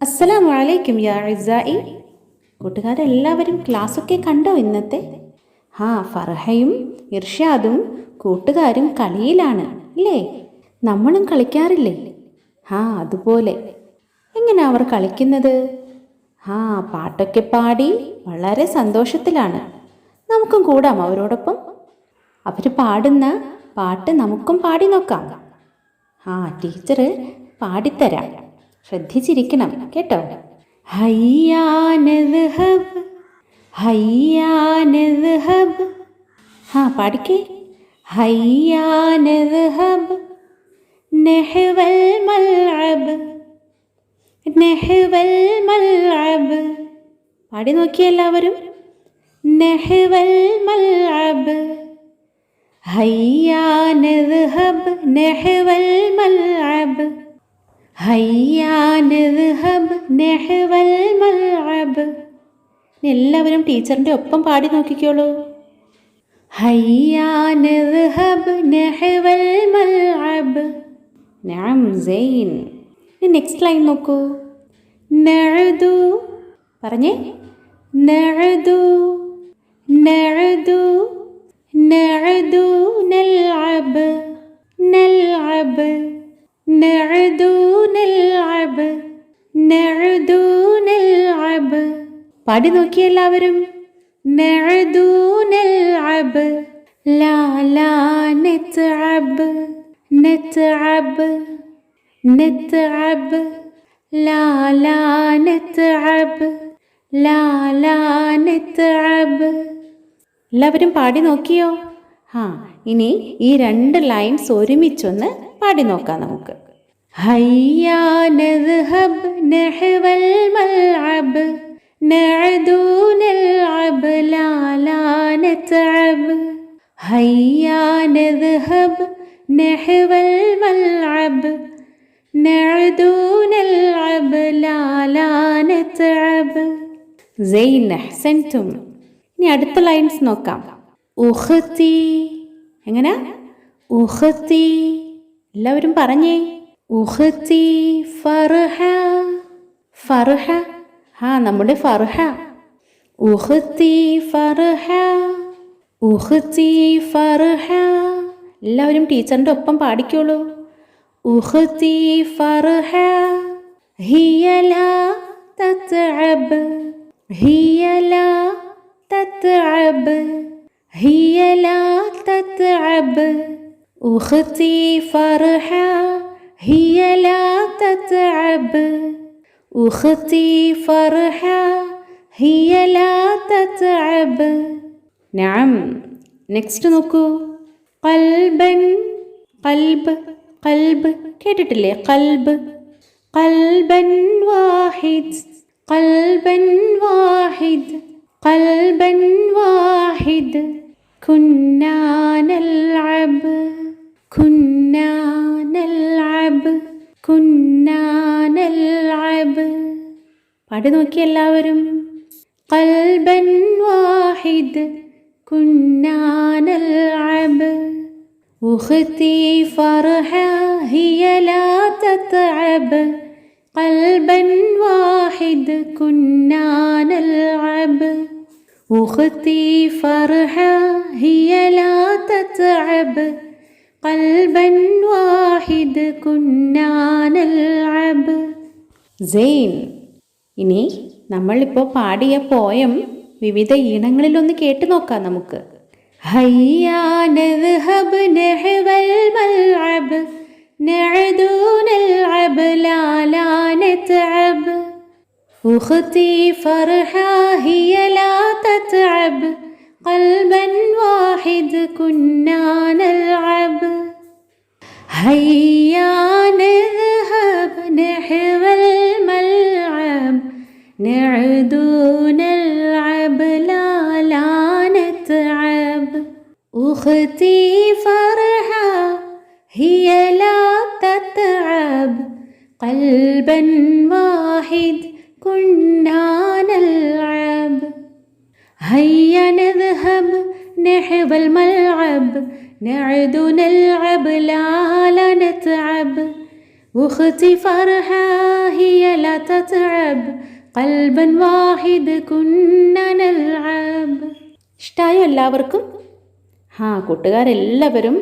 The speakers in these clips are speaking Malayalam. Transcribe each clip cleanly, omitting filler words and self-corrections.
അസ്സലാമു അലൈക്കും യാ ഇസായി. കൂട്ടുകാരെല്ലാവരും ക്ലാസ്സൊക്കെ കണ്ടോ ഇന്നത്തെ? ഫർഹയും ഇർഷാദും കൂട്ടുകാരും കളിയിലാണ് അല്ലേ? നമ്മളും കളിക്കാറില്ലേ? അതുപോലെ. എങ്ങനെ അവർ കളിക്കുന്നത്? പാട്ടൊക്കെ പാടി വളരെ സന്തോഷത്തിലാണ്. നമുക്കും കൂടാം അവരോടൊപ്പം. അവർ പാടുന്ന പാട്ട് നമുക്കും പാടി നോക്കാം. ടീച്ചർ പാടിത്തരാം, ശ്രദ്ധിച്ചിരിക്കണം കേട്ടോ. ഹയ്യാ നദ്ഹബ് ഹയ്യാ നദ്ഹബ്. പാടിക്കേ. ഹയ്യാ നദ്ഹബ് നഹ്വൽ മൽഅബ് നഹ്വൽ മൽഅബ്. പാടി നോക്കിയേ എല്ലാവരും. നഹ്വൽ മൽഅബ് ഹയ്യാ നദ്ഹബ് നഹ്വൽ മൽഅബ് ഹയ്യാ നദ്ഹബ് നഹ്വൽ മൽഅബ്. എല്ലാവരും ടീച്ചറിൻ്റെ ഒപ്പം പാടി നോക്കിക്കോളൂ. ഹയ്യാ നദ്ഹബ് നഹ്വൽ മൽഅബ്. നഅം സൈൻ. നെക്സ്റ്റ് ലൈൻ നോക്കൂ. നഅദു. പറഞ്ഞേ. നഅദു നഅദു നഅദു നൽഅബ് നൽഅബ് നഅദു നൽഅബ് നഅദു നൽഅബ്. പാടി നോക്കിയേ എല്ലാവരും. നഅദു നൽഅബ് ലാ ലാ നത്അബ് നത്അബ് നത്അബ് ലാ ലാ നത്അബ് ലാ ലാ നത്അബ്. എല്ലാവരും പാടി നോക്കിയോ? ഇനി ഈ 2 ലൈൻസ് ഒരുമിച്ചൊന്ന് പാടി നോക്കാം നമുക്ക്. ഹയ്യാ നദ്ഹബ് നഹ്വൽ മൽഅബ് നഅദു നൽഅബ് ലാ ലാ നത്അബ് ഹയ്യാ നദ്ഹബ് നഹ്വൽ മൽഅബ് നഅദു നൽഅബ് ലാ ലാ നത്അബ്. സൈൻ, അഹ്സൻതും. ഇനി അടുത്ത ലൈൻസ് നോക്കാം. ഉഖ്തി. എങ്ങനെ? ഉഖ്തി. എല്ലാവരും പറഞ്ഞേ. ഉഖ്തി ഫർഹ ഫർഹ. നമ്മുടെ ഫർഹ. ഉഖ്തി ഫർഹ ഉഖ്തി ഫർഹ. എല്ലാവരും ടീച്ചറിൻ്റെ ഒപ്പം പാടിക്കോളൂ. ഉഖ്തി ഫർഹ ഹിയ ലാ തത്അബ് ഹിയ ലാ തത്അബ് ഹിയ ലാ തത്അബ്. ഉഖ്തി ഫർഹ ഹിയ ലാ തത്അബ് ഉഖ്തി ഫർഹ ഹിയ ലാ തത്അബ്. നഅം. നെക്സ്റ്റ് നോക്കൂ. ഖൽബൻ ഖൽബ് ഖൽബ്. കേട്ടിട്ടില്ലേ? ഖൽബ്. ഖൽബൻ വാഹിദ് ഖൽബൻ വാഹിദ് ഖൽബൻ വാഹിദ് കുന്നാ നൽഅബ് കുന്നാ നൽഅബ് കുന്നാ നൽഅബ്. പാടി നോക്കി എല്ലാവരും. ഖൽബൻ വാഹിദ് കുന്നാ നൽഅബ് ഉഖ്തി ഫർഹ ഹിയ ലാ തത്അബ് ഖൽബൻ വാഹിദ് കുന്നാ നൽഅബ് ഉഖ്തി ഫർഹ ഹിയ ലാ തത്അബ് ഖൽബൻ വാഹിദ് കുന്നാ നൽഅബ്. സൈൻ. ഇനി നമ്മളിപ്പോൾ പാടിയ പോയം വിവിധ ഈണങ്ങളിലൊന്ന് കേട്ടു നോക്കാം നമുക്ക്. ഹയ്യാ നദ്ഹബ് നഹ്വൽ മൽഅബ് നഅദു നൽഅബ് ലാ ലാ നത്അബ് ഉഖ്തി ഫർഹ ഹിയ ലാ തത്അബ് ഖൽബൻ വാഹിദ് കുന്നാ നൽഅബ്. ഹയ്യാ നദ്ഹബ് നഹ്വൽ മൽഅബ് നഅദു നൽഅബ് ലാ ലാ നത്അബ് ഉഖ്തി ഫർഹ ഹിയ ലാ തത്അബ് ഖൽബൻ വാഹിദ് കുന്നാ നൽഅബ്. ഹയ്യാ നദ്ഹബ് നഹ്വൽ മൽഅബ് നഅദു നൽഅബ് ലാ ലാ നത്അബ് ഉഖ്തി ഫർഹ ഹിയ ലാ تتعب قلبا واحد كنا نلعب. ഇഷ്ടമായോ എല്ലാവർക്കും? കൂട്ടുകാരെല്ലാവരും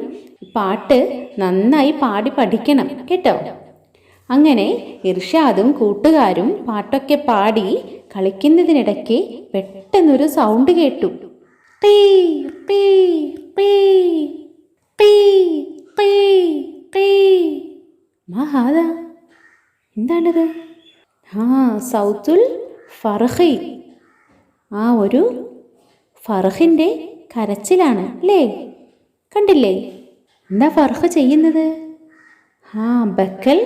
പാട്ട് നന്നായി പാടി പഠിക്കണം കേട്ടോ. അങ്ങനെ ഇർഷാദും കൂട്ടുകാരും പാട്ടൊക്കെ പാടി കളിക്കുന്നതിനിടയ്ക്ക് പെട്ടെന്നൊരു സൗണ്ട് കേട്ടു. പീ പീ പീ പീ പീ പീ. മഹാദാ, എന്താണത്? സൗത്തുൽ ഫർഹി. ഒരു ഫർഹിൻ്റെ കരച്ചിലാണ് അല്ലേ? കണ്ടില്ലേ? എന്താ ഫർഹ് ചെയ്യുന്നത്? ബക്കൽ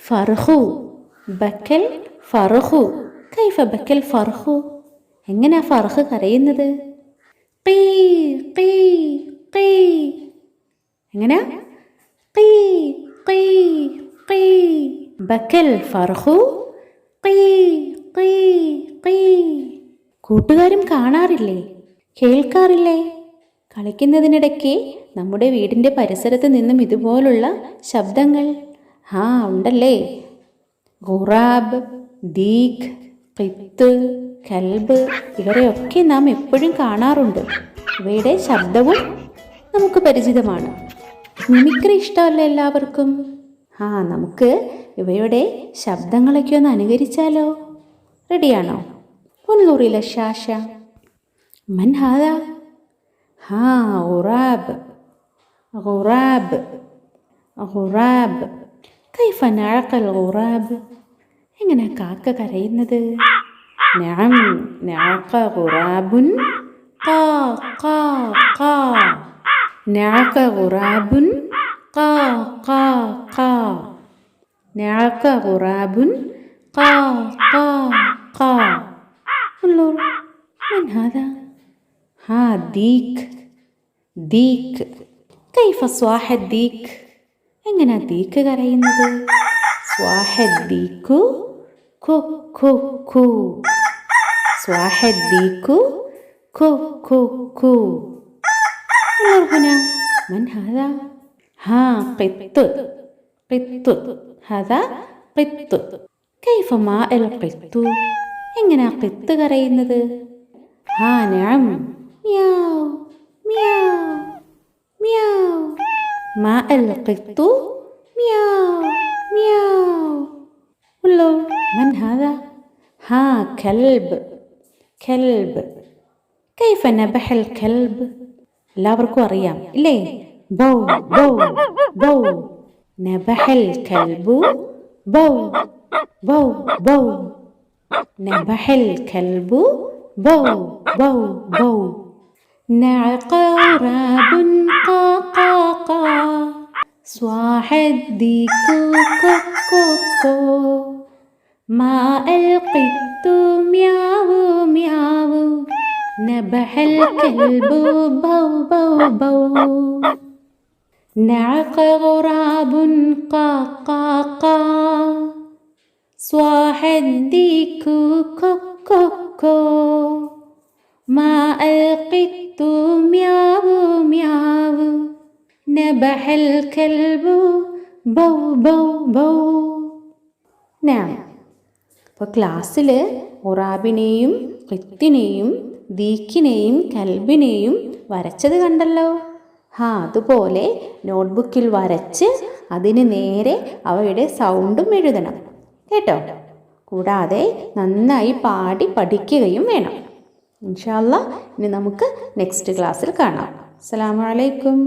ഫർഹു, ബക്കൽ ഫർഹു. കൈഫ ബക്കൽ ഫർഹു? എങ്ങനെയാ ഫർഹ് കരയുന്നത്? പീ പീ പീ. എങ്ങനെയാ? പീ പീ പീ. ബക്കൽ ഫർഹു പീ പീ പീ. കൂട്ടുകാരും കാണാറില്ലേ, കേൾക്കാറില്ലേ? കളിക്കുന്നതിനിടയ്ക്ക് നമ്മുടെ വീടിൻ്റെ പരിസരത്ത് നിന്നും ഇതുപോലുള്ള ശബ്ദങ്ങൾ ഉണ്ടല്ലേ? ഗുറാബ്, ദീഖ്, ഖിത്ത്, കൽബ്, ഇവരെയൊക്കെ നാം എപ്പോഴും കാണാറുണ്ട്. ഇവയുടെ ശബ്ദവും നമുക്ക് പരിചിതമാണ്. മിമിക്രി ഇഷ്ടമല്ലേ എല്ലാവർക്കും? നമുക്ക് ഇവയുടെ ശബ്ദങ്ങളൊക്കെ ഒന്ന് അനുകരിച്ചാലോ? റെഡിയാണോ? ഒന്നൂറില്ല ശാശ. മൻ ഹാദാ? ഗുറാബ്, ഗുറാബ്, ഗുറാബ്. കൈഫ നഅഖൽ ഗുറാബ്? എങ്ങനെ കാക്ക കരയുന്നത്? നഅം നഅഖ ഗുറാബുൻ ഖാ ഖാ ഖാ. നഅഖ ഗുറാബുൻ ഖാ ഖാ ഖാ. നഅഖ ഗുറാബുൻ ഖാ ഖാ ഖാ. انظر من هذا؟ ديك ديك. كيف صاح الديك؟ എങ്ങനെ ദീക്ക് കരയുന്നത്? സ്വാഹ ദീക്കു കു കു കു. സ്വാഹ ദീക്കു കു കു കു. هنا من هذا؟ قط قط. هذا قط. كيف ماء القط؟ എങ്ങനെയാ ഖിത്ത് കരയുന്നത്? നഅം മിയാവ് മിയാവ് മിയാവ്. മാ അൽ ഖിത്തു മിയാവ് മിയാവ്. മൻ ഹാദാ? കൽബ് കൽബ്. കൈഫ നബഹ അൽ കൽബ്? എല്ലാവർക്കും അറിയാം ഇല്ലേ? ബൗ ബൗ ബൗ. നബഹ അൽ കൽബു ബൗ ബൗ ബൗ. نبح الكلب بو بو بو. نعق غراب قا قا قا. صاح الديك كو كو كو. ماء القط مياو مياو. نبح الكلب بو بو بو. نعق غراب قا قا قا. صاح الديك كو كو كو. ما القط مياو مياو. نبح الكلب بو بو بو. അപ്പോൾ ക്ലാസ്സിൽ ഉറാബിനെയും ഖിത്തിനെയും ദീക്കിനെയും കൽബിനെയും വരച്ചത് കണ്ടല്ലോ. അതുപോലെ നോട്ട്ബുക്കിൽ വരച്ച് അതിന് നേരെ അവയുടെ സൗണ്ടും എഴുതണം കേട്ടോ. കൂടാതെ നന്നായി പാടി പഠിക്കുകയും വേണം. ഇൻഷാ അല്ലാഹ് ഇനി നമുക്ക് നെക്സ്റ്റ് ക്ലാസ്സിൽ കാണാം. അസ്സലാമു അലൈക്കും.